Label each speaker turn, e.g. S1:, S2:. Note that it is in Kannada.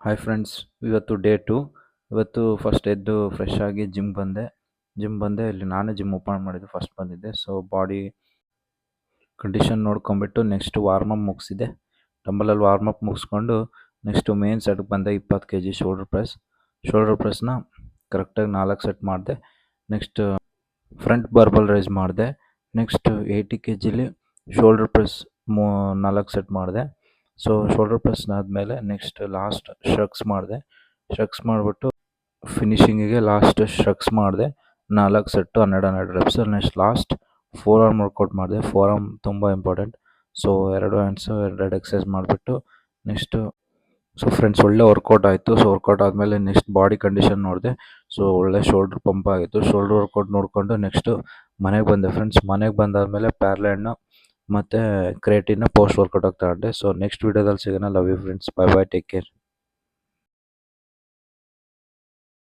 S1: ಹಾಯ್ ಫ್ರೆಂಡ್ಸ್, ಇವತ್ತು ಡೇ 2. ಇವತ್ತು ಫಸ್ಟ್ ಎದ್ದು ಫ್ರೆಶ್ ಆಗಿ ಜಿಮ್ ಬಂದೆ. ಇಲ್ಲಿ ನಾನೇ ಜಿಮ್ ಓಪನ್ ಮಾಡಿದ್ದು, ಫಸ್ಟ್ ಬಂದಿದ್ದೆ. ಸೊ ಬಾಡಿ ಕಂಡೀಷನ್ ನೋಡ್ಕೊಂಬಿಟ್ಟು ನೆಕ್ಸ್ಟ್ ವಾರ್ಮಪ್ ಮುಗಿಸಿದೆ. ಡಂಬಲಲ್ಲಿ ವಾರ್ಮಪ್ ಮುಗಿಸ್ಕೊಂಡು ನೆಕ್ಸ್ಟು ಮೇನ್ ಸೆಟ್ಗೆ ಬಂದೆ. 20 kg ಶೋಲ್ಡರ್ ಪ್ರೆಸ್ನ ಕರೆಕ್ಟಾಗಿ 4 ಸೆಟ್ ಮಾಡಿದೆ. ನೆಕ್ಸ್ಟ್ ಫ್ರಂಟ್ ಬಾರ್ಬಲ್ ರೈಸ್ ಮಾಡಿದೆ. ನೆಕ್ಸ್ಟ್ 80 kgಲಿ ಶೋಲ್ಡರ್ ಪ್ರೆಸ್ 4 ಸೆಟ್ ಮಾಡಿದೆ. ಸೊ ಶೋಲ್ಡರ್ ಪ್ರೆಸ್ ಆದಮೇಲೆ ನೆಕ್ಸ್ಟ್ ಲಾಸ್ಟ್ ಶ್ರಗ್ಸ್ ಮಾಡಿಬಿಟ್ಟು ಫಿನಿಶಿಂಗಿಗೆ ಲಾಸ್ಟ್ ಶ್ರಗ್ಸ್ ಮಾಡಿದೆ. 4 set 12 reps. Next last forearm workout ಮಾಡಿದೆ. ಫೋರ್ ಆರ್ಮ್ ತುಂಬ ಇಂಪಾರ್ಟೆಂಟ್. ಸೊ 2 ಹ್ಯಾಂಡ್ಸು 2 ಎಕ್ಸಸೈಸ್ ಮಾಡಿಬಿಟ್ಟು ನೆಕ್ಸ್ಟು ಫ್ರೆಂಡ್ಸ್ ಒಳ್ಳೆ ವರ್ಕೌಟ್ ಆಯಿತು. ಸೊ ವರ್ಕೌಟ್ ಆದಮೇಲೆ ನೆಕ್ಸ್ಟ್ ಬಾಡಿ ಕಂಡೀಷನ್ ನೋಡಿದೆ. ಸೊ ಒಳ್ಳೆ ಶೋಲ್ಡ್ರ್ ಪಂಪ್ ಆಗಿತ್ತು. ಶೋಲ್ಡ್ರ್ ವರ್ಕೌಟ್ ನೋಡಿಕೊಂಡು ನೆಕ್ಸ್ಟು ಮನೆಗೆ ಬಂದೆ ಫ್ರೆಂಡ್ಸ್. ಮನೆಗೆ ಬಂದಾದಮೇಲೆ ಪ್ಯಾರ್ಲ್ಯಾಂಡ್ನ ಮತ್ತು ಕ್ರೇಟಿನ ಪೋಸ್ಟ್ ವರ್ಕೌಟಾಗಿ ತಗೊಂಡೆ. ಸೊ ನೆಕ್ಸ್ಟ್ ವೀಡಿಯೋದಲ್ಲಿ ಸಿಗೋಣ. Love you friends. Bye take care.